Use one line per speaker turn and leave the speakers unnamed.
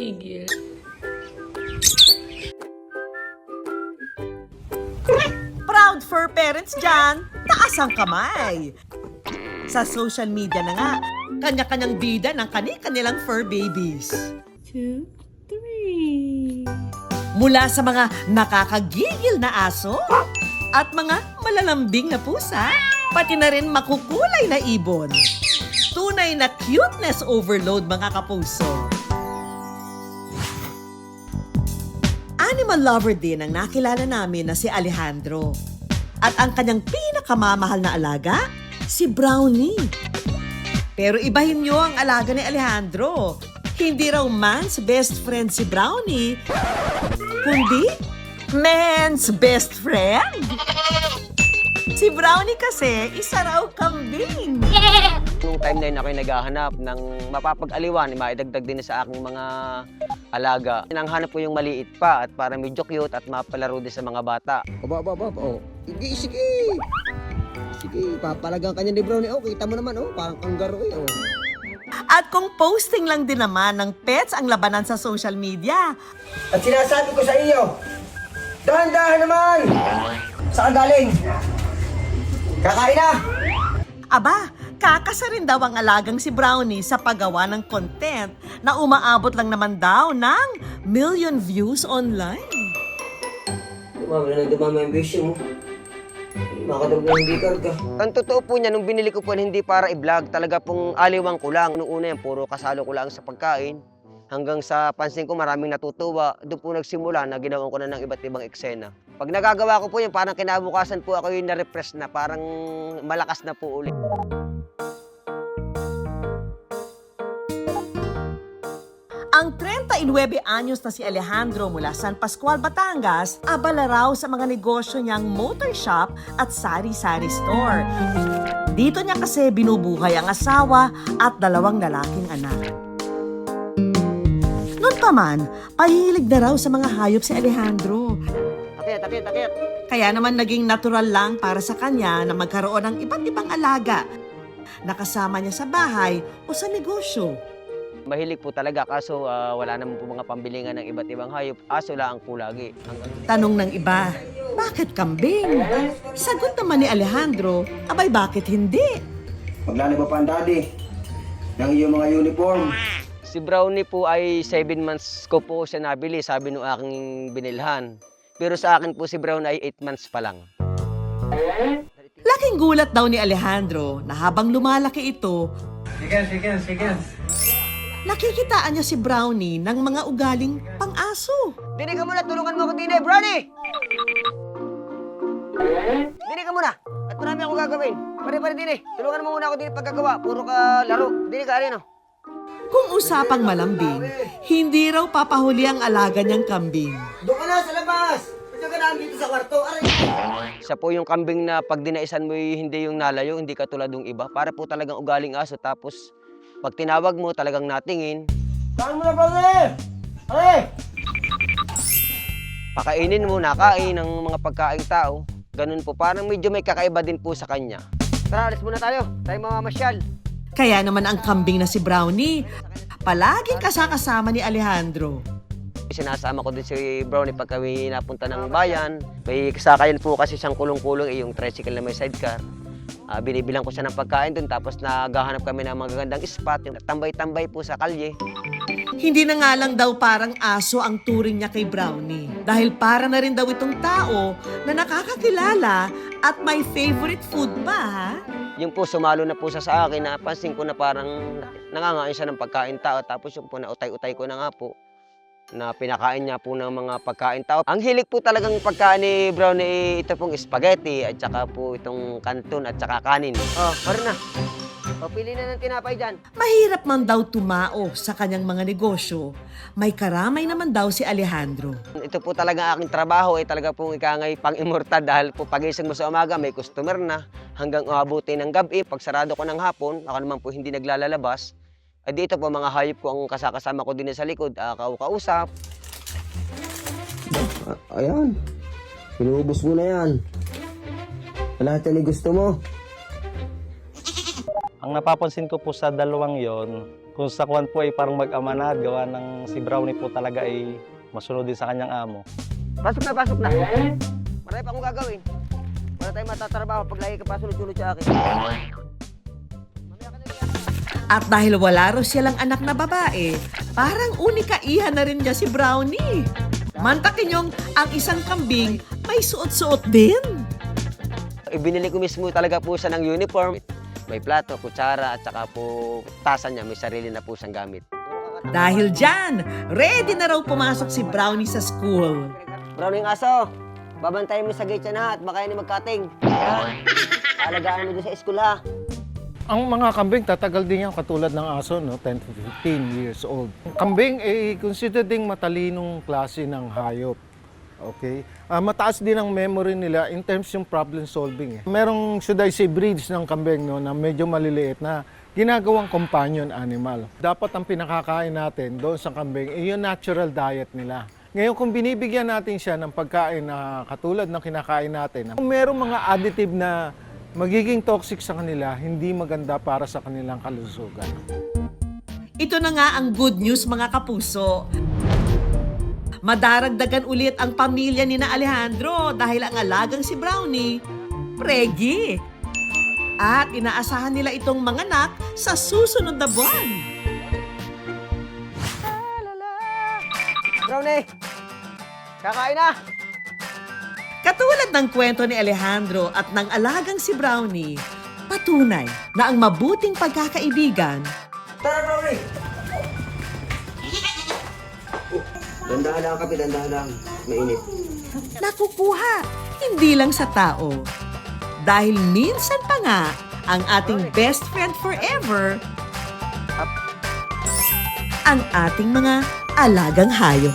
Gigil.
Proud fur parents dyan, taas ang kamay. Sa social media na nga, kanya-kanyang bida ng kanilang fur babies.
2, 3.
Mula sa mga nakakagigil na aso at mga malalambing na pusa, pati na rin makukulay na ibon. Tunay na cuteness overload mga kapuso. Animal lover din ang nakilala namin na si Alejandro. At ang kanyang pinakamamahal na alaga, si Brownie. Pero ibahin niyo ang alaga ni Alejandro. Hindi raw man's best friend si Brownie, kundi man's best friend. Si Brownie kasi isa raw kambing.
Nung time na yun ako'y naghahanap ng mapapag-aliwan, maidagdag din sa aking mga alaga. Nanghanap ko yung maliit pa at para medyo cute at mapalaro din sa mga bata.
Oh. Sige. Sige, papalagang kanya ni Brownie. Oh, kita mo naman, oh, parang kangaroo eh, oh.
At kung posting lang din naman ng pets ang labanan sa social media,
At sinasabi ko sa iyo, dahan-dahan naman! Saan galing? Kakain na!
aba, kakasa rin daw ang alagang si Brownie sa paggawa ng content na umaabot lang naman daw ng million views online.
Dumama yung bisyo mo. Makadog na hindi karga.
Ang totoo po niya, nung binili ko po hindi para i-vlog, talaga pong aliwang ko lang. Noong una yan, puro kasalo ko lang sa pagkain. Hanggang sa pansin ko maraming natutuwa, doon po nagsimula na ginawan ko na ng iba't ibang eksena. Pag nagagawa ko po yun, parang kinabukasan po ako yung na-repress na, parang malakas na po ulit.
Ang 39 anyos na si Alejandro mula San Pascual, Batangas, abala raw sa mga negosyo niyang motor shop at sari-sari store. Dito niya kasi binubuhay ang asawa at 2 lalaking anak. Noon pa man, pahilig na raw sa mga hayop si Alejandro.
Takit.
Kaya naman naging natural lang para sa kanya na magkaroon ng iba't ibang alaga na kasama niya sa bahay o sa negosyo.
Mahilig po talaga, kaso wala naman po mga pambilingan ng iba't ibang hayop. Aso lang po lagi.
Tanong ng iba, bakit kambing? Sagot naman ni Alejandro, abay bakit hindi?
Maglalaba pa ang daddy ng iyong mga uniform.
Si Brownie po ay 7 months ko po siya nabili, sabi nung aking binilhan. Pero sa akin po si Brownie ay 8 months pa lang.
Laking gulat daw ni Alejandro na habang lumalaki ito,
Sige.
nakikitaan niya si Brownie ng mga ugaling pang-aso.
Dini ka muna, tulungan mo ako dini, Brownie! Dini ka muna, at marami ako gagawin. Pare dini, tulungan mo muna ako dini paggagawa. Puro ka laro. Dini ka, Arino.
Kung usapang malambing, hindi raw papahuli ang alaga niyang kambing.
Doon ka na sa labas! Ito ka na dito sa kwarto. Aray!
Siya po yung kambing na pag dinaisan mo hindi yung nalayo, hindi katulad ng iba. Para po talagang ugaling aso, tapos pag tinawag mo talagang natingin.
Saan mo na pala? Aray!
Pakainin mo, nakain ng mga pagkaing tao. Ganun po, parang medyo may kakaiba din po sa kanya. Tara, alis muna tayo. Tayo mamamasyal.
Kaya naman ang kambing na si Brownie, palaging kasakasama ni Alejandro.
Sinasama ko din si Brownie pag kami napunta ng bayan. May kasakayan po kasi siyang kulong-kulong, yung tricycle na may sidecar. Binibilang ko siya ng pagkain dun, tapos naghahanap kami ng magagandang spot, yung tambay-tambay po sa kalye.
Hindi na nga lang daw parang aso ang turing niya kay Brownie. Dahil para na rin daw itong tao na nakakakilala at may favorite food pa, ha?
Yung po sumalo na po sa akin, napansin ko na parang nangangain siya ng pagkain tao, tapos yung po nautay-utay ko na nga po na pinakain niya po ng mga pagkain tao. Ang hilig po talagang pagkain ni Brownie, ito pong spaghetti at saka po itong kanton at saka kanin. Oh, pare na. O, pili na ng tinapay dyan.
Mahirap man daw tumao sa kanyang mga negosyo. May karamay naman daw si Alejandro.
Ito po talaga aking trabaho ay talaga pong ikangay pang-immortal dahil po pagising mo sa umaga may customer na hanggang umabuti ng gabi. Pag sarado ko ng hapon, ako naman po hindi naglalalabas. At dito po mga hayop ko ang kasama ko din sa likod, kausap.
Ayan. Pinubos mo na yan. Lahat yan gusto mo.
Ang napapansin ko po sa dalawang yon, kung sa kuwan po ay parang mag-ama na, gawa ng si Brownie po talaga ay masunod din sa kanyang amo.
Pasok na, pasok na. Marami pa akong gagawin. Wala tayong matatrabaho pag lagi ka pa sunod-sunod sa akin.
At dahil wala raw siya lang anak na babae, parang unikaihan na rin niya si Brownie. Mantakin yung ang isang kambing may suot-suot din.
Ibinili ko mismo talaga po siya ng uniform. May plato, kutsara, at saka po tasa niya. May sarili na po siyang gamit.
Dahil dyan, ready na raw pumasok si Brownie sa school.
Brownie aso, babantayan mo sa gate yan ha at baka yan magkating. Alagaan mo doon sa school ha.
Ang mga kambing, tatagal din yan katulad ng aso, no? 10 to 15 years old. Kambing ay considered ding matalinong klase ng hayop. Okay? Mataas din ang memory nila in terms yung problem solving. Merong, should I say, breeds ng kambing, no, na medyo maliliit na ginagawang companion animal. Dapat ang pinakakain natin doon sa kambing ay yung natural diet nila. Ngayon, kung binibigyan natin siya ng pagkain na katulad ng kinakain natin, merong mga additive na magiging toxic sa kanila, hindi maganda para sa kanilang kalusugan.
Ito na nga ang good news mga kapuso. Madaragdagan ulit ang pamilya ni na Alejandro dahil ang alagang si Brownie, pregi. At inaasahan nila itong manganak sa susunod na buwan.
Brownie, kakain na!
Katulad ng kwento ni Alejandro at ng alagang si Brownie, patunay na ang mabuting pagkakaibigan
Tara, Brownie! Dandahan lang kape, dandahan lang. Mainit.
nakukuha, hindi lang sa tao. Dahil minsan pa nga, ang ating best friend forever, ang ating mga alagang hayop.